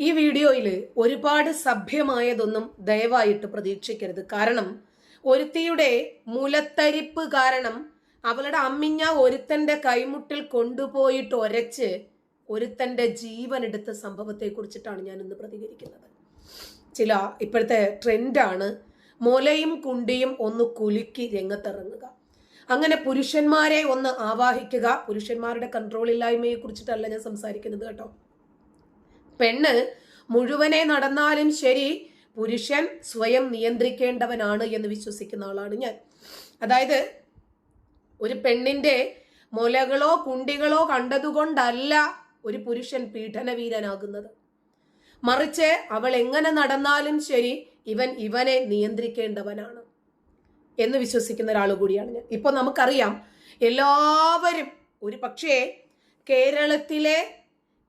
ഈ വീഡിയോയിൽ ഒരുപാട് സഭ്യമായതൊന്നും ദയവായിട്ട് പ്രതീക്ഷിക്കരുത്. കാരണം ഒരുത്തിയുടെ മുലത്തരിപ്പ് കാരണം അവളുടെ അമ്മിഞ്ഞ ഒരുത്തന്റെ കൈമുട്ടിൽ കൊണ്ടുപോയിട്ട് ഒരച്ച് ഒരുത്തന്റെ ജീവൻ എടുത്ത സംഭവത്തെ കുറിച്ചിട്ടാണ് ഞാൻ ഇന്ന് പ്രതികരിക്കുന്നത്. ചില ഇപ്പോഴത്തെ ട്രെൻഡാണ് മുലയും കുണ്ടിയും ഒന്ന് കുലുക്കി രംഗത്തിറങ്ങുക. അങ്ങനെ പുരുഷന്മാരെ ഒന്ന് ആവാഹിക്കുക. പുരുഷന്മാരുടെ കൺട്രോളില്ലായ്മയെ കുറിച്ചിട്ടല്ല ഞാൻ സംസാരിക്കുന്നത് കേട്ടോ. പെണ്ണ് മുഴുവനെ നടന്നാലും ശരി, പുരുഷൻ സ്വയം നിയന്ത്രിക്കേണ്ടവനാണ് എന്ന് വിശ്വസിക്കുന്ന ആളാണ് ഞാൻ. അതായത് ഒരു പെണ്ണിന്റെ മുലകളോ കുണ്ടികളോ കണ്ടതുകൊണ്ടല്ല ഒരു പുരുഷൻ പീഡനവീരനാകുന്നത്. മറിച്ച് അവൾ എങ്ങനെ നടന്നാലും ശരി, ഇവനെ നിയന്ത്രിക്കേണ്ടവനാണ് എന്ന് വിശ്വസിക്കുന്ന ഒരാൾ കൂടിയാണ് ഞാൻ. ഇപ്പൊ നമുക്കറിയാം, എല്ലാവരും ഒരു പക്ഷേ കേരളത്തിലെ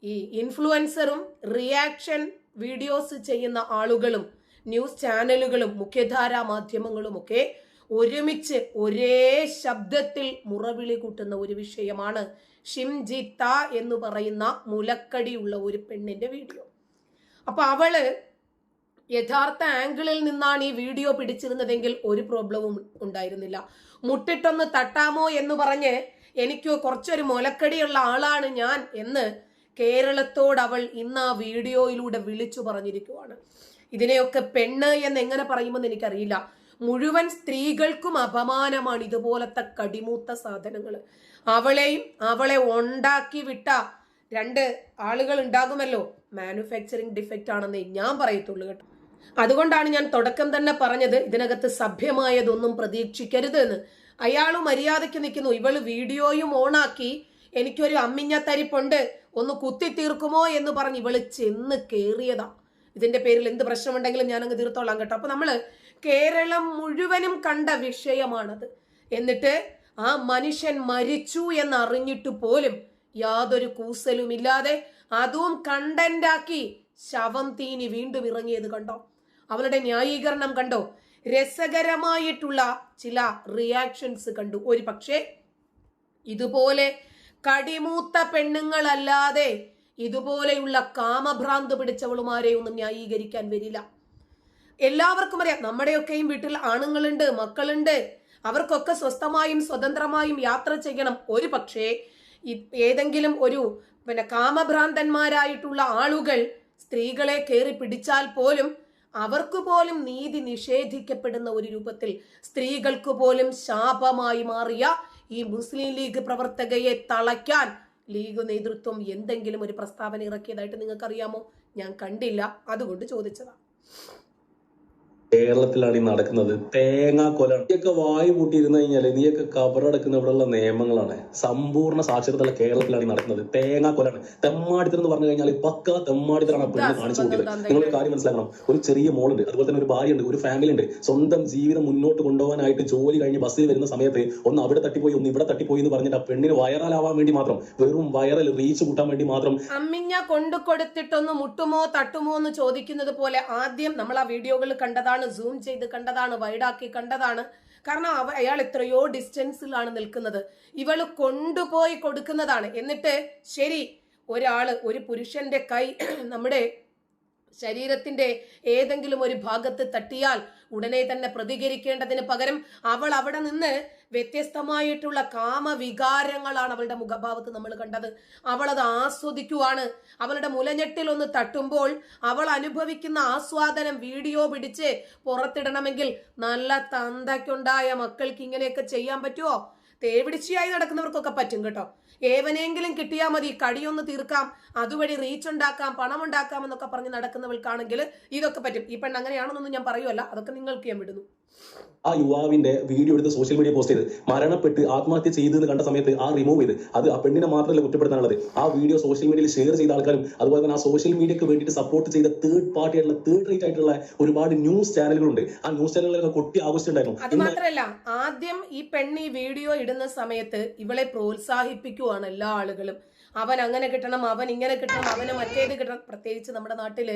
ഈ ഇൻഫ്ലുവൻസറും റിയാക്ഷൻ വീഡിയോസ് ചെയ്യുന്ന ആളുകളും ന്യൂസ് ചാനലുകളും മുഖ്യധാരാ മാധ്യമങ്ങളും ഒക്കെ ഒരുമിച്ച് ഒരേ ശബ്ദത്തിൽ മുറവിളി കൂട്ടുന്ന ഒരു വിഷയമാണ് ഷിംജിത്ത എന്ന് പറയുന്ന മുലക്കടിയുള്ള ഒരു പെണ്ണിന്റെ വീഡിയോ. അപ്പൊ അവള് യഥാർത്ഥ ആംഗിളിൽ നിന്നാണ് ഈ വീഡിയോ പിടിച്ചിരുന്നതെങ്കിൽ ഒരു പ്രോബ്ലവും ഉണ്ടായിരുന്നില്ല. മുട്ടിട്ടൊന്ന് തട്ടാമോ എന്ന് പറഞ്ഞ് എനിക്ക് കുറച്ചൊരു മുലക്കടിയുള്ള ആളാണ് ഞാൻ എന്ന് കേരളത്തോട് അവൾ ഇന്ന് ആ വീഡിയോയിലൂടെ വിളിച്ചു പറഞ്ഞിരിക്കുവാണ്. ഇതിനെയൊക്കെ പെണ്ണ് എന്ന് എങ്ങനെ പറയുമെന്ന് എനിക്കറിയില്ല. മുഴുവൻ സ്ത്രീകൾക്കും അപമാനമാണ് ഇതുപോലത്തെ കടിമൂത്ത സാധനങ്ങൾ. അവളെ ഉണ്ടാക്കി വിട്ട രണ്ട് ആളുകൾ ഉണ്ടാകുമല്ലോ, മാനുഫാക്ചറിങ് ഡിഫക്റ്റ് ആണെന്നേ ഞാൻ പറയത്തുള്ളൂ കേട്ടോ. അതുകൊണ്ടാണ് ഞാൻ തുടക്കം തന്നെ പറഞ്ഞത് ഇതിനകത്ത് സഭ്യമായതൊന്നും പ്രതീക്ഷിക്കരുത് എന്ന്. അയാൾ മര്യാദയ്ക്ക് നിൽക്കുന്നു, ഇവള് വീഡിയോയും ഓണാക്കി എനിക്കൊരു അമ്മിഞ്ഞ തരിപ്പുണ്ട് ഒന്ന് കുത്തി തീർക്കുമോ എന്ന് പറഞ്ഞ് ഇവള് ചെന്ന് കേറിയതാ. ഇതിന്റെ പേരിൽ എന്ത് പ്രശ്നമുണ്ടെങ്കിലും ഞാൻ അങ്ങ് തീർത്തോളാം കേട്ടോ. അപ്പൊ നമ്മള് കേരളം മുഴുവനും കണ്ട വിഷയമാണത്. എന്നിട്ട് ആ മനുഷ്യൻ മരിച്ചു എന്നറിഞ്ഞിട്ട് പോലും യാതൊരു കൂസലുമില്ലാതെ അതും കണ്ടന്റാക്കി ശവം തീനി വീണ്ടും ഇറങ്ങിയത് കണ്ടോ? അവളുടെ ന്യായീകരണം കണ്ടോ? രസകരമായിട്ടുള്ള ചില റിയാക്ഷൻസ് കണ്ടു. ഒരു പക്ഷേ ഇതുപോലെ കടിമൂത്ത പെണ്ണുങ്ങളല്ലാതെ ഇതുപോലെയുള്ള കാമഭ്രാന്ത് പിടിച്ചവളുമാരെ ഒന്നും ന്യായീകരിക്കാൻ വരില്ല. എല്ലാവർക്കും അറിയാം, നമ്മുടെയൊക്കെയും വീട്ടിൽ ആണുങ്ങളുണ്ട്, മക്കളുണ്ട്. അവർക്കൊക്കെ സ്വസ്ഥമായും സ്വതന്ത്രമായും യാത്ര ചെയ്യണം. ഒരു പക്ഷേ ഏതെങ്കിലും ഒരു കാമഭ്രാന്തന്മാരായിട്ടുള്ള ആളുകൾ സ്ത്രീകളെ കയറി പിടിച്ചാൽ പോലും അവർക്ക് പോലും നീതി നിഷേധിക്കപ്പെടുന്ന ഒരു രൂപത്തിൽ സ്ത്രീകൾക്ക് പോലും ശാപമായി മാറിയ ഈ മുസ്ലിം ലീഗ് പ്രവർത്തകയെ തളയ്ക്കാൻ ലീഗ് നേതൃത്വം എന്തെങ്കിലും ഒരു പ്രസ്താവന ഇറക്കിയതായിട്ട് നിങ്ങൾക്ക് അറിയാമോ? ഞാൻ കണ്ടില്ല, അതുകൊണ്ട് ചോദിച്ചതാ. കേരളത്തിലാണ് ഈ നടക്കുന്നത്. തേങ്ങാക്കൊല. നീയൊക്കെ വായു പൂട്ടിയിരുന്ന് കഴിഞ്ഞാല് നീയൊക്കെ കബറടക്കുന്ന ഇവിടെയുള്ള നിയമങ്ങളാണ്. സമ്പൂർണ്ണ സാക്ഷരതയുള്ള കേരളത്തിലാണ് ഈ നടക്കുന്നത്. തേങ്ങാക്കൊലാണ്. തെമ്മാടിത്തരം എന്ന് പറഞ്ഞു കഴിഞ്ഞാൽ പക്ക തെമ്മാടിത്തരാണ് പെണ്ണ് കാണിച്ചു കൂട്ടിയത്. നിങ്ങളൊരു കാര്യം മനസ്സിലാക്കണം, ഒരു ചെറിയ മോളുണ്ട്, അതുപോലെ തന്നെ ഒരു ഭാര്യയുണ്ട്, ഒരു ഫാമിലി ഉണ്ട്. സ്വന്തം ജീവിതം മുന്നോട്ട് കൊണ്ടുപോകാനായിട്ട് ജോലി കഴിഞ്ഞ് ബസ്സിൽ വരുന്ന സമയത്ത് ഒന്ന് അവിടെ തട്ടിപ്പോയി ഒന്ന് ഇവിടെ തട്ടിപ്പോയി എന്ന് പറഞ്ഞിട്ട് ആ പെണ്ണിന് വൈറലാവാൻ വേണ്ടി മാത്രം, വെറും വൈറൽ റീച്ച് കൂട്ടാൻ വേണ്ടി മാത്രം അമ്മിഞ്ഞ കൊണ്ടു കൊടുത്തിട്ടൊന്ന് മുട്ടുമോ തട്ടുമോ എന്ന് ചോദിക്കുന്നത് പോലെ ആദ്യം നമ്മൾ ആ വീഡിയോകൾ കണ്ടതാണ്, സൂം ചെയ്ത് കണ്ടതാണ്, വൈഡാക്കി കണ്ടതാണ്. കാരണം അയാൾ എത്രയോ ഡിസ്റ്റൻസിലാണ് നിൽക്കുന്നത്. ഇവള് കൊണ്ടുപോയി കൊടുക്കുന്നതാണ്. എന്നിട്ട് ശരി, ഒരു പുരുഷന്റെ കൈ നമ്മുടെ ശരീരത്തിന്റെ ഏതെങ്കിലും ഒരു ഭാഗത്ത് തട്ടിയാൽ ഉടനെ തന്നെ പ്രതികരിക്കേണ്ടതിന് പകരം അവൾ അവിടെ നിന്ന് വ്യത്യസ്തമായിട്ടുള്ള കാമവികാരങ്ങളാണ് അവളുടെ മുഖഭാവത്ത് നമ്മൾ കണ്ടത്. അവൾ അത് ആസ്വദിക്കുവാണ്. അവളുടെ മുലഞ്ഞെട്ടിൽ ഒന്ന് തട്ടുമ്പോൾ അവൾ അനുഭവിക്കുന്ന ആസ്വാദനം വീഡിയോ പിടിച്ച് പുറത്തിടണമെങ്കിൽ നല്ല തന്തയ്ക്കുണ്ടായ മക്കൾക്ക് ഇങ്ങനെയൊക്കെ ചെയ്യാൻ പറ്റുമോ? തേവിടിച്ചിയായി നടക്കുന്നവർക്കൊക്കെ പറ്റും കേട്ടോ. ഏവനെങ്കിലും കിട്ടിയാൽ മതി, കടിയൊന്ന് തീർക്കാം, അതുവഴി റീച്ച് ഉണ്ടാക്കാം, പണം ഉണ്ടാക്കാം എന്നൊക്കെ പറഞ്ഞ് നടക്കുന്നവൾക്കാണെങ്കിൽ ഇതൊക്കെ പറ്റും. ഈ പെണ്ണ് അങ്ങനെയാണെന്നൊന്നും ഞാൻ പറയുമല്ല, അതൊക്കെ നിങ്ങൾക്ക് ഞാൻ വിടുന്നു. ആ യുവാവിന്റെ വീഡിയോ എടുത്ത് സോഷ്യൽ മീഡിയ പോസ്റ്റ് ചെയ്ത് മരണപ്പെട്ട് ആത്മഹത്യ ചെയ്തെന്ന് കണ്ട സമയത്ത് ആ റിമൂവ് ചെയ്ത്, അത് ആ പെണ്ണിനെ മാത്രമല്ല കുറ്റപ്പെടുത്താനുള്ളത്, ആ വീഡിയോ സോഷ്യൽ മീഡിയയിൽ ഷെയർ ചെയ്ത ആൾക്കാരും അതുപോലെ തന്നെ ആ സോഷ്യൽ മീഡിയക്ക് വേണ്ടിയിട്ട് സപ്പോർട്ട് ചെയ്ത തേർഡ് പാർട്ടി ആയിട്ടുള്ള തേർഡ് റേറ്റ് ആയിട്ടുള്ള ഒരുപാട് ന്യൂസ് ചാനലുകളുണ്ട്. ആ ന്യൂസ് ചാനലുകളൊക്കെ കൊട്ടി ആഘോഷിച്ചിട്ടുണ്ടായിരുന്നു. അത് മാത്രമല്ല, ആദ്യം ഈ പെണ്ണ് ഈ വീഡിയോ ഇടുന്ന സമയത്ത് ഇവളെ പ്രോത്സാഹിപ്പിക്കുവാണ് എല്ലാ ആളുകളും. അവൻ അങ്ങനെ കിട്ടണം, അവൻ ഇങ്ങനെ കിട്ടണം, അവന് മറ്റേത് കിട്ടണം. പ്രത്യേകിച്ച് നമ്മുടെ നാട്ടില്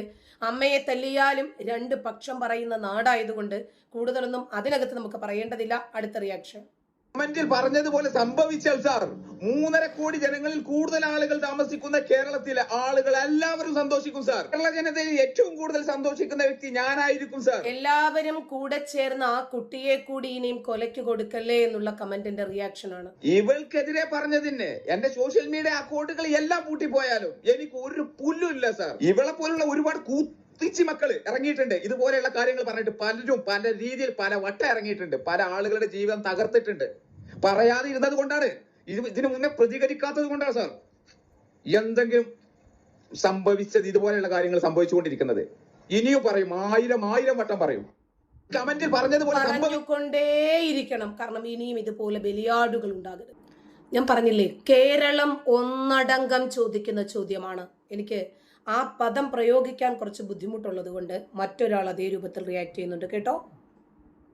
അമ്മയെ തല്ലിയാലും രണ്ട് പക്ഷം പറയുന്ന നാടായതുകൊണ്ട് കൂടുതലൊന്നും അതിനകത്ത് നമുക്ക് പറയേണ്ടതില്ല. അടുത്ത റിയാക്ഷൻ. കമന്റിൽ പറഞ്ഞതുപോലെ സംഭവിച്ചാൽ സാർ 3.5 കോടി ജനങ്ങളിൽ കൂടുതൽ ആളുകൾ താമസിക്കുന്ന കേരളത്തിലെ ആളുകൾ എല്ലാവരും സന്തോഷിക്കും സാർ. കേരള ജനതയിൽ ഏറ്റവും കൂടുതൽ സന്തോഷിക്കുന്ന വ്യക്തി ഞാനായിരിക്കും സാർ. എല്ലാവരും കൂടെ ചേർന്ന് ആ കുട്ടിയെ കൂടി ഇനിയും കൊലയ്ക്ക് കൊടുക്കല്ലേ എന്നുള്ള കമന്റിന്റെ റിയാക്ഷൻ ആണ്. ഇവൾക്കെതിരെ പറഞ്ഞതിന് എന്റെ സോഷ്യൽ മീഡിയ അക്കൗണ്ടുകൾ എല്ലാം പൂട്ടിപ്പോയാലും എനിക്ക് ഒരു പുല്ലുമില്ല സാർ. ഇവളെ പോലുള്ള ഒരുപാട് തിച്ചി മക്കള് ഇറങ്ങിയിട്ടുണ്ട്. ഇതുപോലെയുള്ള കാര്യങ്ങൾ പറഞ്ഞിട്ട് പലരും പല രീതിയിൽ പല വട്ടം ഇറങ്ങിയിട്ടുണ്ട്. പല ആളുകളുടെ ജീവിതം തകർത്തിട്ടുണ്ട്. പറയാതെ ഇരുന്നത് കൊണ്ടാണ്, ഇതിനു മുന്നേ പ്രതികരിക്കാത്തത് കൊണ്ടാണ് സാർ എന്തെങ്കിലും സംഭവിച്ചത്, ഇതുപോലെയുള്ള കാര്യങ്ങൾ സംഭവിച്ചുകൊണ്ടിരിക്കുന്നത്. ഇനിയും പറയും, ആയിരം വട്ടം പറയും. കമന്റിൽ പറഞ്ഞതുപോലെ പറഞ്ഞുകൊണ്ടേയിരിക്കണം. കാരണം ഇനിയും ഇതുപോലെ ബലിയാടുകൾ ഉണ്ടാകരുത്. ഞാൻ പറഞ്ഞില്ലേ, കേരളം ഒന്നടങ്കം ചോദിക്കുന്ന ചോദ്യമാണ്. എനിക്ക് ആ പദം പ്രയോഗിക്കാൻ കുറച്ച് ബുദ്ധിമുട്ടുള്ളത് കൊണ്ട് മറ്റൊരാൾ അതേ രൂപത്തിൽ റിയാക്ട് ചെയ്യുന്നുണ്ട്. കേട്ടോ.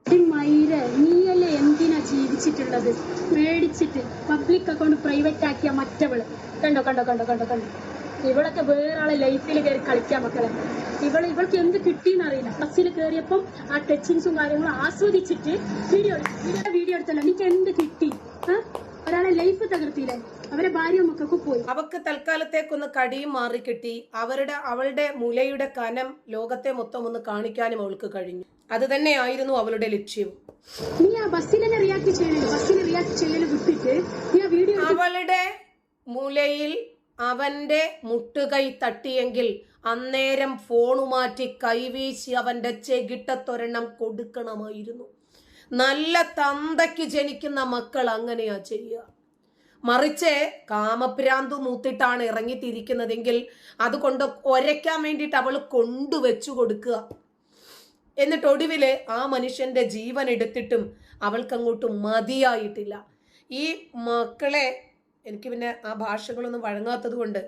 നീയല്ലേ എന്തിനാ ജീവിച്ചിട്ടുള്ളത്? മേടിച്ചിട്ട് പബ്ലിക് അക്കൗണ്ട് പ്രൈവറ്റ് ആക്കിയ മറ്റവള് കണ്ടോ. ഇവളൊക്കെ വേറൊരാളെ ലൈഫിൽ കയറി കളിക്കാൻ മക്കളെ. ഇവൾക്ക് എന്ത് കിട്ടിയെന്ന് അറിയില്ല. ബസ്സിൽ കയറിയപ്പം ആ ടച്ചിങ്സും കാര്യങ്ങളും ആസ്വദിച്ചിട്ട് വീഡിയോ എടുത്തല്ലോ. എനിക്ക് എന്ത് കിട്ടി? ഒരാളെ ലൈഫ് തകർത്തില്ലേ? അവരെ ഭാര്യ മക്കൾക്ക് പോയി. അവക്ക് തൽക്കാലത്തേക്കൊന്ന് കടിയും മാറി കിട്ടി. അവളുടെ മുലയുടെ കനം ലോകത്തെ മൊത്തം ഒന്ന് കാണിക്കാനും അവൾക്ക് കഴിഞ്ഞു. അത് തന്നെയായിരുന്നു അവളുടെ ലക്ഷ്യവും. നീ ആ ബസ്സിലെ റിയാക്ട് ചെയ്യല് വിട്ടിട്ട് നീ ആ വീഡിയോ അവളുടെ മുലയിൽ അവന്റെ മുട്ടുകൈ തട്ടിയെങ്കിൽ അന്നേരം ഫോണു മാറ്റി കൈവീശി അവന്റെ ചെകിട്ടത്തൊരെണ്ണം കൊടുക്കണമായിരുന്നു. നല്ല തന്തയ്ക്ക് ജനിക്കുന്ന മക്കൾ അങ്ങനെയാ ചെയ്യുക. മറിച്ച് കാമഭ്രാന്തു മൂത്തിട്ടാണ് ഇറങ്ങിത്തിരിക്കുന്നതെങ്കിൽ അതുകൊണ്ട് ഒരയ്ക്കാൻ വേണ്ടിയിട്ട് അവൾ കൊണ്ടുവച്ചു കൊടുക്കുക. എന്നിട്ട് ഒടുവില് ആ മനുഷ്യന്റെ ജീവൻ എടുത്തിട്ടും അവൾക്കങ്ങോട്ട് മതിയായിട്ടില്ല. ഈ മക്കളെ എനിക്ക് പിന്നെ ആ ഭാഷകളൊന്നും വഴങ്ങാത്തത് കൊണ്ട്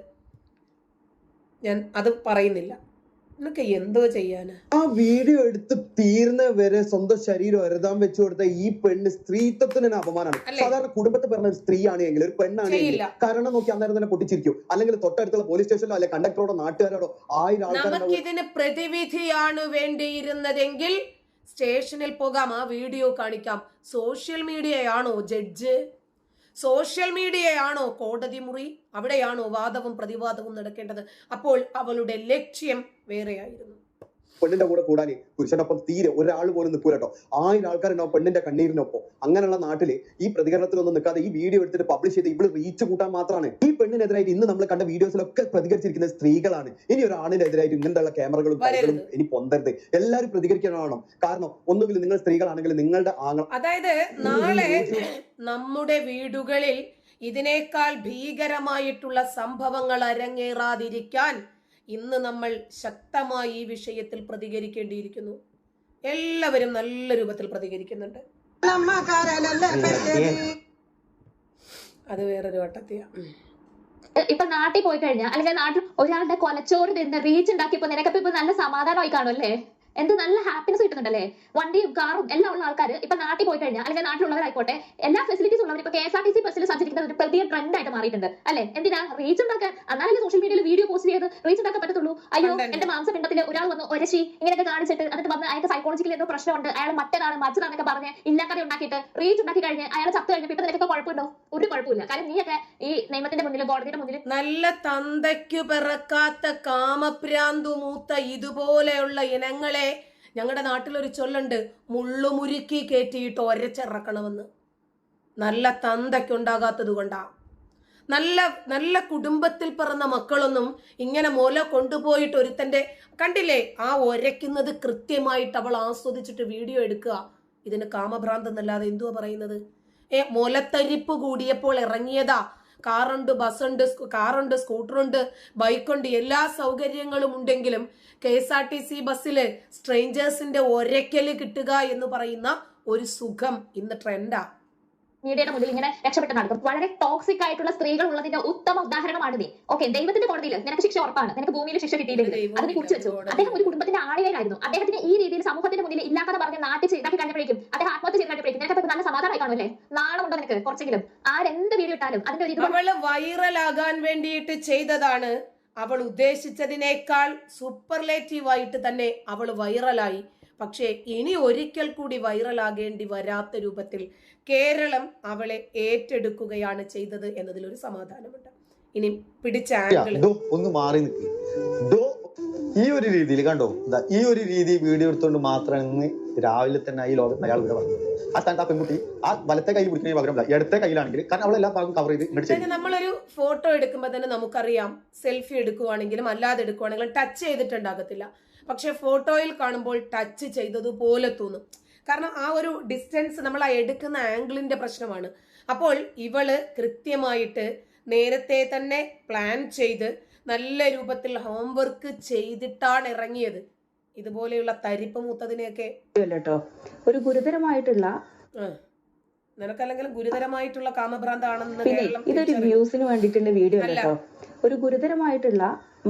ഞാൻ അത് പറയുന്നില്ല. എന്നൊക്കെ എന്തോ ചെയ്യാന്. ആ വീഡിയോ എടുത്ത് തീർന്ന വരെ സ്വന്തം ശരീരം എഴുതാൻ വെച്ചു കൊടുത്ത ഈ പെണ്ണ് സ്ത്രീത്വത്തിന് അപമാനമാണ്. സാധാരണ കുടുംബത്തെ പറഞ്ഞ ഒരു സ്ത്രീയാണ് എങ്കിൽ, ഒരു പെണ്ണാണെങ്കിൽ കാരണം നോക്കി അന്നേരം തന്നെ പൊട്ടിച്ചിരിക്കും. അല്ലെങ്കിൽ തൊട്ടടുത്തുള്ള പോലീസ് സ്റ്റേഷനിലോ അല്ലെങ്കിൽ കണ്ടക്ടറോടോ നാട്ടുകാരോടോ 1000 ആൾക്കാർ നമുക്കിതിന് പ്രതിവിധിയാണ് വേണ്ടിയിരുന്നതെങ്കിൽ സ്റ്റേഷനിൽ പോകാം, ആ വീഡിയോ കാണിക്കാം. സോഷ്യൽ മീഡിയയാണോ ജഡ്ജ്? സോഷ്യൽ മീഡിയയാണോ കോടതി മുറി? അവിടെയാണോ വാദവും പ്രതിവാദവും നടക്കേണ്ടത്? അപ്പോൾ അവളുടെ ലക്ഷ്യം വേറെയായിരുന്നു. പെണ്ണിന്റെ കൂടെ കൂടാന് പുരുഷനൊപ്പം തീരെ ഒരാൾ പോലും നിൽക്കൂലട്ടോ. 1000 ആൾക്കാരുണ്ടാവും പെണ്ണിന്റെ കണ്ണീരിനൊപ്പം. അങ്ങനെയുള്ള നാട്ടില് ഈ പ്രതികരണത്തിലൊന്നും നിൽക്കാതെ ഈ വീഡിയോ എടുത്തിട്ട് പബ്ലിഷ് ചെയ്ത് ഇവള് റീച്ച് കൂട്ടാൻ മാത്രമാണ്. ഈ പെണ്ണിനെതിരായിട്ട് ഇന്ന് നമ്മൾ കണ്ട വീഡിയോസിലൊക്കെ പ്രതികരിച്ചിരിക്കുന്ന സ്ത്രീകളാണ്. ഇനി ഒരു ആണിനെതിരായിട്ട് ഇങ്ങനെയുള്ള ക്യാമറകളും ഇനി പൊന്തരുത്. എല്ലാവരും പ്രതികരിക്കാനാവണം. കാരണം ഒന്നുകിൽ നിങ്ങൾ സ്ത്രീകളാണെങ്കിൽ നിങ്ങളുടെ അതായത് നാളെ നമ്മുടെ വീടുകളിൽ ഇതിനേക്കാൾ ഭീകരമായിട്ടുള്ള സംഭവങ്ങൾ അരങ്ങേറാതിരിക്കാൻ ഇന്ന് നമ്മൾ ശക്തമായി ഈ വിഷയത്തിൽ പ്രതികരിക്കേണ്ടിയിരിക്കുന്നു. എല്ലാവരും നല്ല രൂപത്തിൽ പ്രതികരിക്കുന്നുണ്ട്. അത് വേറൊരു വട്ടത്തെയാ. ഇപ്പൊ നാട്ടിൽ പോയി കഴിഞ്ഞാൽ അല്ലെങ്കിൽ നാട്ടിൽ ഒരാളുടെ കൊലച്ചോറ് തിന്ന് റീച്ച് ഉണ്ടാക്കിയപ്പോ നിനക്കപ്പോ ഇപ്പൊ നല്ല സമാധാനമായി കാണുമല്ലേ? എന്ത് നല്ല ഹാപ്പിനെസ് കിട്ടുന്നുണ്ടല്ലേ? വണ്ടിയും കാറും എല്ലാം ഉള്ള ആൾക്കാർ ഇപ്പൊ നാട്ടിൽ പോയി കഴിഞ്ഞാൽ അല്ലെങ്കിൽ നാട്ടിലുള്ളവരായിക്കോട്ടെ എല്ലാ ഫെസിലിറ്റീസ് ഉള്ളവർ ഇപ്പൊ KSRTC ബസ്സിൽ സഞ്ചരിക്കുന്നത് ഒരു പുതിയ ട്രെൻഡ് ആയിട്ട് മാറിയിട്ടുണ്ട് അല്ലെ? എന്തിനാ? റീച്ച് ഉണ്ടാക്കാൻ. എന്നാലും സോഷ്യൽ മീഡിയയിൽ വീഡിയോ പോസ്റ്റ് ചെയ്ത് റീച്ച് ഉണ്ടാക്കാൻ പറ്റത്തുള്ളൂ. അയ്യോ എന്റെ മാംസപിണ്ഡത്തിൽ ഒരാൾ വന്ന് ഒരശി ഇങ്ങനെയൊക്കെ കാണിച്ചിട്ട് എന്നിട്ട് വന്ന് അയാൾക്ക് സൈക്കോളജിക്കലി എന്തോ പ്രശ്നമുണ്ട്, അയാൾ മറ്റേതാണ് മറിച്ചതാണെന്നൊക്കെ പറഞ്ഞ് ഇല്ലാക്കഥ ഉണ്ടാക്കിയിട്ട് റീച്ച് ഉണ്ടാക്കി കഴിഞ്ഞ് അയാൾ ചത്ത് കഴിഞ്ഞിട്ട് ഇപ്പൊ നിനക്കൊക്കെ കുഴപ്പമുണ്ടോ? ഒരു കുഴപ്പമില്ല. കാരണം നീയൊക്കെ ഈ നിയമത്തിന്റെ മുന്നിൽ കോടതിയുടെ മുന്നിൽ നല്ല തന്തയ്ക്ക് പിറക്കാത്ത കാമഭ്രാന്തു മൂത്ത ഇതുപോലെയുള്ള ഇനങ്ങളെ ഞങ്ങളുടെ നാട്ടിലൊരു ചൊല്ലുണ്ട്, മുള്ളുമുരുക്കി കയറ്റിയിട്ട് ഒരച്ചിറക്കണമെന്ന്. നല്ല തന്തയ്ക്കുണ്ടാകാത്തത് കൊണ്ടാ. നല്ല കുടുംബത്തിൽ പിറന്ന മക്കളൊന്നും ഇങ്ങനെ മുല കൊണ്ടുപോയിട്ട് ഒരുത്തന്റെ കണ്ടില്ലേ ആ ഒരയ്ക്കുന്നത് കൃത്യമായിട്ട് അവൾ ആസ്വദിച്ചിട്ട് വീഡിയോ എടുക്കുക. ഇതിന് കാമഭ്രാന്ത് എന്നല്ലാതെ എന്തുവാ പറയുന്നത്? മുലത്തരിപ്പ് കൂടിയപ്പോൾ ഇറങ്ങിയതാ. കാറുണ്ട്, ബസ്സുണ്ട്, കാറുണ്ട്, സ്കൂട്ടറുണ്ട്, ബൈക്കുണ്ട്, എല്ലാ സൗകര്യങ്ങളും ഉണ്ടെങ്കിലും KSRTC ബസ്സില് സ്ട്രേഞ്ചേഴ്സിന്റെ ഒരയ്ക്കല് കിട്ടുക എന്ന് പറയുന്ന ഒരു സുഖം ഇന്ന് ട്രെൻഡാ. മീഡിയയുടെ മുന്നിൽ ഇങ്ങനെ രക്ഷപ്പെട്ട് നടക്കും. വളരെ ടോക്സിക് ആയിട്ടുള്ള സ്ത്രീകൾ ഉള്ളതിന്റെ ഉത്തമ ഉദാഹരണമാണ് നീ. ഓക്കെ, ദൈവത്തിന്റെ കോടതിയിൽ നിനക്ക് ശിക്ഷ ഉറപ്പാണ്. നിനക്ക് ഭൂമിയിൽ ശിക്ഷ കിട്ടിയില്ലെങ്കിൽ അത് നീ കുറിച്ച് വെച്ചു. അദ്ദേഹം ഒരു കുടുംബത്തിന്റെ ആണിയായിരുന്നു. അദ്ദേഹത്തിന് ഈ രീതിയിൽ സമൂഹത്തിന്റെ മുന്നിൽ ഇല്ലാതെ പറഞ്ഞ് നാട്ടിൽ ചെയ്താക്കി കഴിഞ്ഞപ്പോഴേക്കും അദ്ദേഹം ആത്മഹത്യ ചെയ്ത് കഴിഞ്ഞപ്പോഴേക്കും നിനക്ക് നല്ല സമാധാനമായി കാണുമല്ലേ? നാണമുണ്ടോ നിനക്ക്? കുറച്ചെങ്കിലും ആരെന്ത് വീഡിയോ ഇട്ടാലും അതിന്റെ ഒരു അവള് വൈറലാകാൻ വേണ്ടിയിട്ട് ചെയ്തതാണ്. അവൾ ഉദ്ദേശിച്ചതിനേക്കാൾ സൂപ്പർലേറ്റീവായിട്ട് തന്നെ അവൾ വൈറലായി. പക്ഷേ ഇനി ഒരിക്കൽ കൂടി വൈറലാകേണ്ടി വരാത്ത രൂപത്തിൽ കേരളം അവളെ ഏറ്റെടുക്കുകയാണ് ചെയ്തത് എന്നതിലൊരു സമാധാനമുണ്ട്. ഇനി പിടിച്ച ആംഗിൾ ഒന്ന് മാറി നിൽക്ക്. ഈ ഒരു രീതിയിൽ കണ്ടോ, ഈ ഒരു രീതി വീഡിയോ എടുത്തുകൊണ്ട് മാത്രമാണ് രാവിലെ തന്നെ ഈ ലോകത്ത് അയാൾ ഇവിടെ പറഞ്ഞത്. ആ സ്ഥാനത്ത് ആ പെൺകുട്ടി ആ വലത്തെ കൈ പിടിക്കുന്ന പകരം ഇടത്തെ കയ്യിലാണെങ്കിൽ, കാരണം അവളെല്ലാ ഭാഗം കവർ ചെയ്ത് നമ്മളൊരു ഫോട്ടോ എടുക്കുമ്പോൾ തന്നെ നമുക്കറിയാം, സെൽഫി എടുക്കുവാണെങ്കിലും അല്ലാതെ എടുക്കുവാണെങ്കിലും ടച്ച് ചെയ്തിട്ടുണ്ടാകത്തില്ല. പക്ഷെ ഫോട്ടോയിൽ കാണുമ്പോൾ ടച്ച് ചെയ്തതുപോലെ തോന്നും. കാരണം ആ ഒരു ഡിസ്റ്റൻസ് നമ്മൾ ആ എടുക്കുന്ന ആംഗിളിന്റെ പ്രശ്നമാണ്. അപ്പോൾ ഇവള് കൃത്യമായിട്ട് നേരത്തെ തന്നെ പ്ലാൻ ചെയ്ത് നല്ല രൂപത്തിൽ ഹോംവർക്ക് ചെയ്തിട്ടാണ് ഇറങ്ങിയത്. ഇതുപോലെയുള്ള തരിപ്പ് മൂത്തതിനെയൊക്കെ കേട്ടോ ഒരു ഗുരുതരമായിട്ടുള്ള നിനക്കല്ലെങ്കിലും ഗുരുതരമായിട്ടുള്ള കാമഭ്രാന്താണെന്ന് ഇതൊരു വ്യൂസിന് വേണ്ടിയിട്ടുള്ള വീഡിയോ കേട്ടോ. ഒരു ഗുരുതരമായിട്ടുള്ള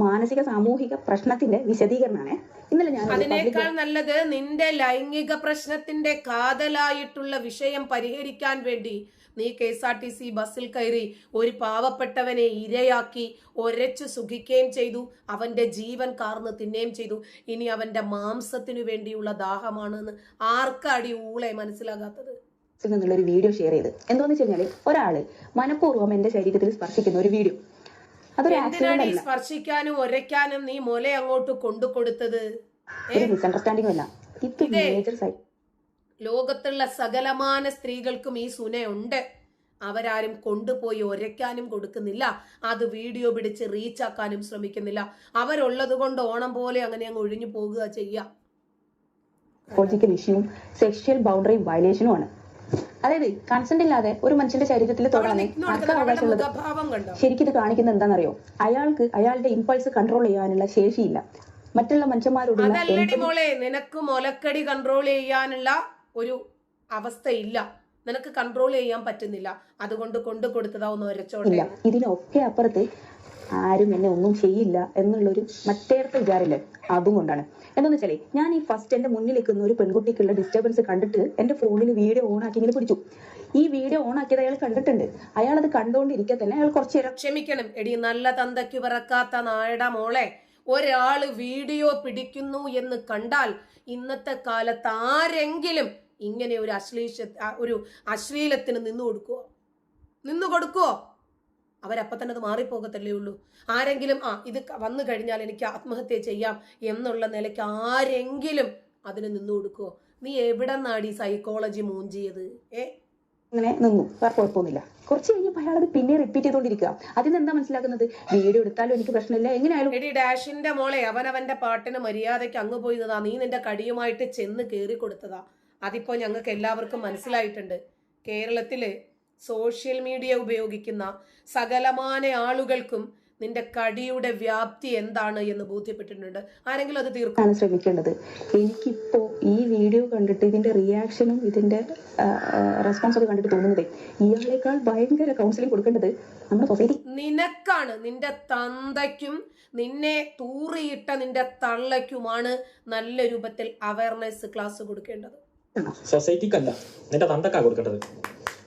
മാനസിക സാമൂഹിക പ്രശ്നത്തിന്റെ വിശദീകരണമാണ് ഇന്നലെ ഞാൻ. അതിനേക്കാൾ നല്ലത് നിന്റെ ലൈംഗിക പ്രശ്നത്തിന്റെ കാതലായിട്ടുള്ള വിഷയം പരിഹരിക്കാൻ വേണ്ടി നീ KSRTC ബസ്സിൽ കയറി ഒരു പാവപ്പെട്ടവനെ ഇരയാക്കി ഒരച്ചു സുഖിക്കുകയും ചെയ്തു, അവന്റെ ജീവൻ കാർന്ന് തിന്നുകയും ചെയ്തു. ഇനി അവന്റെ മാംസത്തിനു വേണ്ടിയുള്ള ദാഹമാണെന്ന് ആർക്കാടി ഊളെ മനസ്സിലാകാത്തത്? നിന്നുള്ളൊരു വീഡിയോ ഷെയർ ചെയ്ത് എന്താന്ന് വെച്ച് കഴിഞ്ഞാല് ഒരാള് മനഃപൂർവ്വം എന്റെ ശരീരത്തിൽ സ്പർശിക്കുന്ന ഒരു വീഡിയോ. അതൊരു എന്തിനാണ് ഈ സ്പർശിക്കാനും ഒരയ്ക്കാനും നീ മുല അങ്ങോട്ട് കൊണ്ടു കൊടുത്തത്? മിസ്അണ്ടർസ്റ്റാൻഡിംഗ് അല്ല, ഇത് മേജർ സൈഡ്. ലോകത്തുള്ള സകലമാന സ്ത്രീകൾക്കും ഈ സുനയുണ്ട്. അവരാരും കൊണ്ടുപോയി ഒരയ്ക്കാനും കൊടുക്കുന്നില്ല, അത് വീഡിയോ പിടിച്ച് റീച്ചാക്കാനും ശ്രമിക്കുന്നില്ല. അവരുള്ളത് കൊണ്ട് ഓണം പോലെ അങ്ങനെ അങ്ങ് ഒഴിഞ്ഞു പോകുക ചെയ്യാം. സൈക്കോളജിക്കൽ ഇഷ്യൂവും സെക്ഷൽ ബൗണ്ടറി വയലേഷനും ആണ്. അതായത് കൺസെന്റ് ഇല്ലാതെ ഒരു മനുഷ്യന്റെ ശരീരത്തിൽ തൊടാൻ അവകാശമുള്ളത്. ശരിക്കും ഇത് കാണിക്കുന്നത് എന്താണെന്നറിയോ? അയാൾക്ക് അയാളുടെ ഇമ്പൾസ് കൺട്രോൾ ചെയ്യാനുള്ള ശേഷിയില്ല. മറ്റുള്ള മനുഷ്യന്മാരോട് മോളെ നിനക്ക് മുലക്കടി കൺട്രോൾ ചെയ്യാനുള്ള ഒരു അവസ്ഥയില്ല, നിനക്ക് കൺട്രോൾ ചെയ്യാൻ പറ്റുന്നില്ല, അതുകൊണ്ട് കൊണ്ടു കൊടുത്തതാ ഒന്ന് ഒരച്ചോട്ടില്ല. ഇതിനൊക്കെ അപ്പുറത്ത് ആരും എന്നെ ഒന്നും ചെയ്യില്ല എന്നുള്ളൊരു മറ്റേടത്തെ വിചാരമില്ല. അതും കൊണ്ടാണ്. എന്താന്ന് വെച്ചാലേ, ഞാൻ ഈ ഫസ്റ്റ് എന്റെ മുന്നിൽ നിൽക്കുന്ന ഒരു പെൺകുട്ടിക്കുള്ള ഡിസ്റ്റർബൻസ് കണ്ടിട്ട് എന്റെ ഫോണിൽ വീഡിയോ ഓൺ ആക്കി ഇങ്ങനെ പിടിച്ചു. ഈ വീഡിയോ ഓൺ ആക്കിയത് അയാൾ കണ്ടിട്ടുണ്ട്. അയാൾ അത് കണ്ടുകൊണ്ടിരിക്കെ തന്നെ അയാൾ കുറച്ചു നേരം ക്ഷമിക്കണം എടി, നല്ല തന്തയ്ക്ക് പിറക്കാത്ത നായട മോളെ, ഒരാള് വീഡിയോ പിടിക്കുന്നു എന്ന് കണ്ടാൽ ഇന്നത്തെ കാലത്ത് ആരെങ്കിലും ഇങ്ങനെ ഒരു അശ്ലീലത്തിന് നിന്നു കൊടുക്കുവോ? അവരപ്പം തന്നെ അത് മാറിപ്പോകത്തല്ലേ ഉള്ളൂ. ആരെങ്കിലും ഇത് വന്നു കഴിഞ്ഞാൽ എനിക്ക് ആത്മഹത്യ ചെയ്യാം എന്നുള്ള നിലയ്ക്ക് ആരെങ്കിലും അതിന് നിന്നു കൊടുക്കുവോ? നീ എവിടെ നിന്നാടി സൈക്കോളജി മൂഞ്ചിയത്? അങ്ങനെ നിന്നു, കുഴപ്പമൊന്നുമില്ല. കുറച്ച് കഴിഞ്ഞപ്പോൾ അയാൾ അത് പിന്നെ റിപ്പീറ്റ് ചെയ്തോണ്ടിരിക്കുക. അതിന് എന്താ മനസ്സിലാക്കുന്നത്? വീഡിയോ എടുത്താലും എനിക്ക് പ്രശ്നമില്ല, എങ്ങനെയായാലും. എടി ഡാഷിന്റെ മോളെ, അവനവന്റെ പാട്ടിന് മര്യാദയ്ക്ക് അങ്ങ് പോയിരുന്നതാ. നീ നിന്റെ കടിയുമായിട്ട് ചെന്ന് കയറി കൊടുത്തതാ. അതിപ്പോ ഞങ്ങൾക്ക് എല്ലാവർക്കും മനസ്സിലായിട്ടുണ്ട്. കേരളത്തില് സോഷ്യൽ മീഡിയ ഉപയോഗിക്കുന്ന സകലമാന ആളുകൾക്കും നിന്റെ കടിയുടെ വ്യാപ്തി എന്താണ് എന്ന് ബോധ്യപ്പെട്ടിട്ടുണ്ട്. ആരെങ്കിലും അത് തീർക്കാൻ ശ്രമിക്കേണ്ടത്. എനിക്കിപ്പോ ഈ വീഡിയോ കണ്ടിട്ട് ഇതിന്റെ റിയാക്ഷനും ഇതിന്റെ റെസ്പോൺസ് ഒക്കെ കണ്ടിട്ട് തോന്നുന്നത് ഇയാളേക്കാൾ ഭയങ്കര കൗൺസിലിംഗ് കൊടുക്കേണ്ടത് നമ്മുടെ സൊസൈറ്റി നിനക്കാണ്. നിന്റെ തന്തയ്ക്കും നിന്നെ തൂറിയിട്ട നിന്റെ തള്ളയ്ക്കുമാണ് നല്ല രൂപത്തിൽ അവയർനെസ് ക്ലാസ് കൊടുക്കേണ്ടത്. സൊസൈറ്റിക്കല്ല, നിന്റെ തന്തക്കാ കൊടുക്കേണ്ടത്.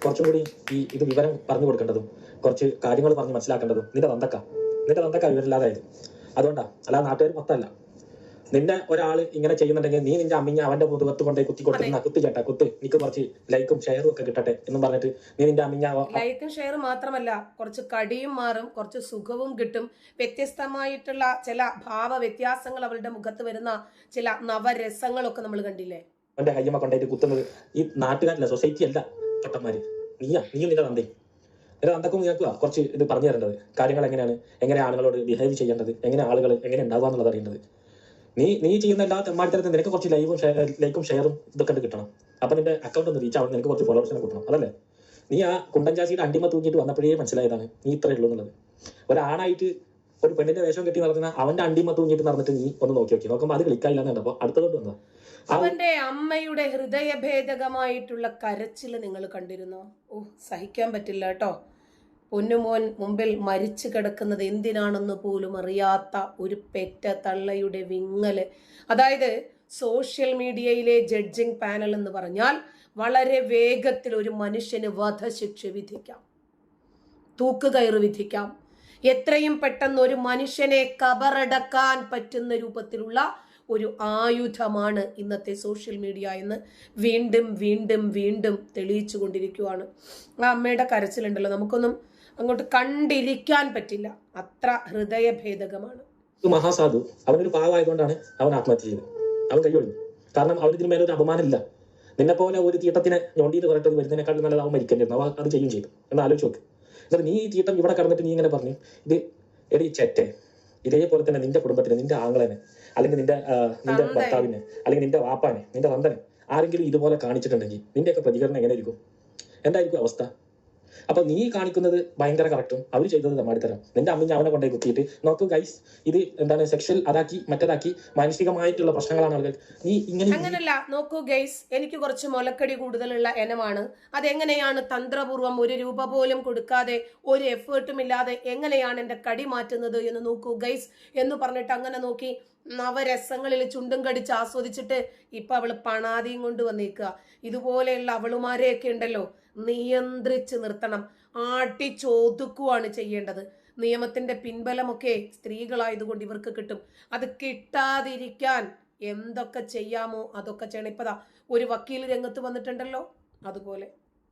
കുറച്ചും കൂടി ഇത് വിവരം പറഞ്ഞു കൊടുക്കേണ്ടതും കുറച്ച് കാര്യങ്ങൾ പറഞ്ഞ് മനസ്സിലാക്കേണ്ടതും നിന്റെ തന്തക്ക വിവരമില്ലാതായത്. അതുകൊണ്ടാ, അല്ലാതെ നാട്ടുകാർ മൊത്തമല്ല. നിന്റെ ഒരാൾ ഇങ്ങനെ ചെയ്യുന്നുണ്ടെങ്കിൽ നീ നിന്റെ അമ്മിഞ്ഞ അവന്റെ മുതുകത്ത് കൊണ്ടേ കുത്തി കൊടുക്കുന്ന കുത്ത് എനിക്ക് കുറച്ച് ലൈക്കും ഷെയറും ഒക്കെ കിട്ടട്ടെ എന്നും പറഞ്ഞിട്ട് നീ നിന്റെ അമ്മിഞ്ഞ ലൈക്കും ഷെയർ മാത്രമല്ല, കുറച്ച് കടിയും മാറും, കുറച്ച് സുഖവും കിട്ടും. വ്യത്യസ്തമായിട്ടുള്ള ചില ഭാവ വ്യത്യാസങ്ങൾ അവളുടെ മുഖത്ത് വരുന്ന ചില നവരസങ്ങളൊക്കെ നമ്മൾ കണ്ടില്ലേ? അവന്റെ കയ്യമ്മ കൊണ്ടായിട്ട് കുത്തുന്നത് ഈ നാട്ടുകാരല്ല, സൊസൈറ്റി അല്ല, ചട്ടന്മാര്. നീയും നിന്റെ തന്തക്കും നിങ്ങൾക്ക് കുറച്ച് ഇത് പറഞ്ഞു തരേണ്ടത്. കാര്യങ്ങൾ എങ്ങനെ ആളുകളോട് ബിഹേവ് ചെയ്യേണ്ടത്, എങ്ങനെ ആളുകൾ എങ്ങനെ ഉണ്ടാവുക എന്നുള്ളത് അറിയേണ്ടത്. നീ ചെയ്യുന്ന എല്ലാ തെമ്മാടിത്തരത്തിൽ നിനക്ക് കുറച്ച് ലൈക്കും ഷെയറും ഇതൊക്കെ കിട്ടണം. അപ്പൊ നിന്റെ അക്കൗണ്ട് ഒന്ന് റീച്ച് ആവണം, നിനക്ക് കുറച്ച് ഫോളോവേഴ്സിനെ കിട്ടണം. അതല്ലേ നീ ആ കുണ്ടൻചാച്ചിയുടെ അണ്ടിമ തൂങ്ങിയിട്ട് വന്നപ്പോഴേ മനസ്സിലായതാണ് നീ ഇത്രേ ഉള്ളൂ എന്നുള്ളത്. ഒരാണായിട്ട് ഒരു പെണ്ണിന്റെ വേഷം കെട്ടി നടത്തുന്ന അവന്റെ അണ്ടിമ തൂങ്ങിയിട്ട് നടന്നിട്ട് നീ ഒന്ന് നോക്കുമ്പോൾ അത് ക്ലിക്കായില്ലാന്ന് കണ്ടപ്പോ അടുത്തതോട്ട് വന്നതാ. അവന്റെ അമ്മയുടെ ഹൃദയഭേദകമായിട്ടുള്ള കരച്ചില് നിങ്ങൾ കണ്ടിരുന്നോ? സഹിക്കാൻ പറ്റില്ല കേട്ടോ. പൊന്നുമോൻ മുമ്പിൽ മരിച്ചു കിടക്കുന്നത് എന്തിനാണെന്ന് പോലും അറിയാത്ത ഒരു പെറ്റ തള്ളയുടെ വിങ്ങല്. അതായത് സോഷ്യൽ മീഡിയയിലെ ജഡ്ജിങ് പാനൽ എന്ന് പറഞ്ഞാൽ വളരെ വേഗത്തിൽ ഒരു മനുഷ്യന് വധശിക്ഷ വിധിക്കാം, തൂക്കുകയറ് വിധിക്കാം. എത്രയും പെട്ടെന്ന് ഒരു മനുഷ്യനെ കബറടക്കാൻ പറ്റുന്ന രൂപത്തിലുള്ള ഒരു ആയുധമാണ് ഇന്നത്തെ സോഷ്യൽ മീഡിയ എന്ന് വീണ്ടും വീണ്ടും വീണ്ടും തെളിയിച്ചു കൊണ്ടിരിക്കുകയാണ്. ആ അമ്മയുടെ കരച്ചിലുണ്ടല്ലോ, നമുക്കൊന്നും അങ്ങോട്ട് കണ്ടിരിക്കാൻ പറ്റില്ല, അത്ര ഹൃദയഭേദകമാണ്. മഹാസാധു അവനൊരു പാവമായതുകൊണ്ടാണ് അവൻ ആത്മഹത്യ ചെയ്യുന്നത്. അവൻ കൈയൊഴിഞ്ഞു. കാരണം അവരിതിന് മേലൊരു അപമാനമില്ല. നിന്നെ പോലെ ഒരു തീട്ടത്തിനെ ഞൊണ്ടിയിട്ട് പറഞ്ഞിട്ട് വരുന്നതിനേക്കാൾ നല്ലത് അവൻ മരിക്കേണ്ടിരുന്നു. അവൻ അത് ചെയ്യും ചെയ്തു എന്ന് ആലോചിച്ച് നോക്ക്. എന്നിട്ട് നീ ഈ തീട്ടം ഇവിടെ കടന്നിട്ട് നീ ഇങ്ങനെ പറഞ്ഞു, ഇത് എടി ചെറ്റെ, ഇതേപോലെ തന്നെ നിന്റെ കുടുംബത്തിന്, നിന്റെ ആങ്ങളനെ, അല്ലെങ്കിൽ നിന്റെ ഭർത്താവിനെ, അല്ലെങ്കിൽ നിന്റെ വാപ്പാനെ, നിന്റെ തന്തനെ ആരെങ്കിലും ഇതുപോലെ കാണിച്ചിട്ടുണ്ടെങ്കിൽ നിന്റെയൊക്കെ പ്രതികരണം എങ്ങനെ ഇരിക്കും? എന്തായിരിക്കും അവസ്ഥ? അപ്പൊ നീ കാണിക്കുന്നത് ഭയങ്കര കറക്റ്റും അവർ ചെയ്തത് തമാടിത്തരം. നിന്റെ അമ്മ അവനെ കൊണ്ടേ കുത്തിയിട്ട് നോക്കൂ ഗൈസ്, ഇത് എന്താണ് സെക്ഷൽ അതാക്കി മറ്റേതാക്കി മാനസികമായിട്ടുള്ള പ്രശ്നങ്ങളാണ് ആളുകൾ. നീ ഇങ്ങനെ അങ്ങനല്ല. നോക്കൂ ഗൈസ്, എനിക്ക് കുറച്ച് മുലക്കടി കൂടുതലുള്ള ഇനമാണ്. അതെങ്ങനെയാണ് തന്ത്രപൂർവ്വം ഒരു രൂപ പോലും കൊടുക്കാതെ ഒരു എഫേർട്ടും ഇല്ലാതെ എങ്ങനെയാണ് എന്റെ കടി മാറ്റുന്നത് എന്ന് നോക്കൂ ഗൈസ് എന്ന് പറഞ്ഞിട്ട് അങ്ങനെ നോക്കി നവരസങ്ങളിൽ ചുണ്ടും കടിച്ച് ആസ്വദിച്ചിട്ട് ഇപ്പൊ അവള് പണാതിയും കൊണ്ട് വന്നേക്കുക. ഇതുപോലെയുള്ള അവളുമാരെയൊക്കെ ഉണ്ടല്ലോ നിയന്ത്രിച്ച് നിർത്തണം, ആട്ടിച്ചോതുക്കുവാണ് ചെയ്യേണ്ടത്. നിയമത്തിന്റെ പിൻബലമൊക്കെ സ്ത്രീകളായതുകൊണ്ട് ഇവർക്ക് കിട്ടും. അത് കിട്ടാതിരിക്കാൻ എന്തൊക്കെ ചെയ്യാമോ അതൊക്കെ ചെയ്യണം. ഇപ്പതാ ഒരു വക്കീൽ രംഗത്ത് വന്നിട്ടുണ്ടല്ലോ, അതുപോലെ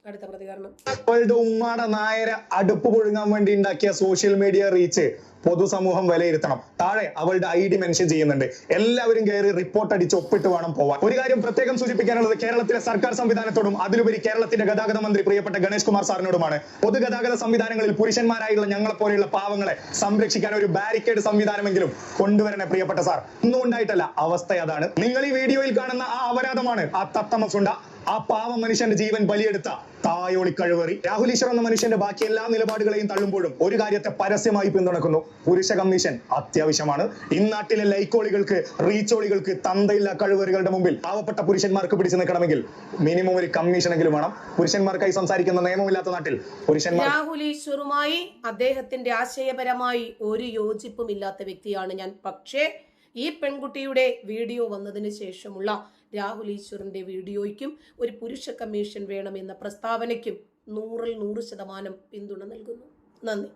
അടുത്ത പ്രതികരണം. അവളുടെ ഉമ്മാടെ നായരെ അടുപ്പ് പൊഴുങ്ങാൻ വേണ്ടി ഉണ്ടാക്കിയ സോഷ്യൽ മീഡിയ റീച്ച് പൊതുസമൂഹം വിലയിരുത്തണം. താഴെ അവളുടെ ID മെൻഷൻ ചെയ്യുന്നുണ്ട്. എല്ലാവരും കയറി റിപ്പോർട്ട് അടിച്ച് ഒപ്പിട്ട് വേണം പോവാൻ. ഒരു കാര്യം പ്രത്യേകം സൂചിപ്പിക്കാനുള്ളത് കേരളത്തിലെ സർക്കാർ സംവിധാനത്തോടും അതിലുപരി കേരളത്തിന്റെ ഗതാഗത മന്ത്രി പ്രിയപ്പെട്ട ഗണേഷ് കുമാർ സാറിനോടുമാണ്. പൊതുഗതാഗത സംവിധാനങ്ങളിൽ പുരുഷന്മാരായുള്ള ഞങ്ങളെ പോലെയുള്ള പാവങ്ങളെ സംരക്ഷിക്കാൻ ഒരു ബാരിക്കേഡ് സംവിധാനമെങ്കിലും കൊണ്ടുവരണേ പ്രിയപ്പെട്ട സാർ. ഒന്നും ഉണ്ടായിട്ടല്ല, അവസ്ഥ അതാണ്. നിങ്ങൾ ഈ വീഡിയോയിൽ കാണുന്ന ആ അപരാധമാണ്, ആ തത്തമസുണ്ട, ആ പാവ മനുഷ്യന്റെ ജീവൻ ബലിയെടുത്ത തായോളി കഴിവേറി. രാഹുൽ ഈശ്വർ എന്ന മനുഷ്യന്റെ ബാക്കി എല്ലാ നിലപാടുകളെയും തള്ളുമ്പോഴും ഒരു കാര്യത്തെ പരസ്യമായി പിന്തുണക്കുന്നു. പുരുഷ കമ്മീഷൻ അത്യാവശ്യമാണ്. ഇന്നാട്ടിലെ ലൈക്കോളികൾക്ക്, റീച്ചോളികൾക്ക്, തന്തയില്ല കഴിവേറികളുടെ മുമ്പിൽ പാവപ്പെട്ട പുരുഷന്മാർക്ക് പിടിച്ചു നിൽക്കണമെങ്കിൽ മിനിമം ഒരു കമ്മീഷനെങ്കിലും വേണം. പുരുഷന്മാർക്കായി സംസാരിക്കുന്ന നിയമമില്ലാത്ത നാട്ടിൽ പുരുഷന്മാർ. രാഹുൽ ഈശ്വറുമായി അദ്ദേഹത്തിന്റെ ആശയപരമായി ഒരു യോജിപ്പും ഇല്ലാത്ത വ്യക്തിയാണ് ഞാൻ. പക്ഷേ ഈ പെൺകുട്ടിയുടെ വീഡിയോ വന്നതിന് ശേഷമുള്ള രാഹുൽ ഈശ്വറിന്റെ വീഡിയോയ്ക്കും ഒരു പുരുഷ കമ്മീഷൻ വേണമെന്ന പ്രസ്താവനയ്ക്കും 100% പിന്തുണ നൽകുന്നു. നന്ദി.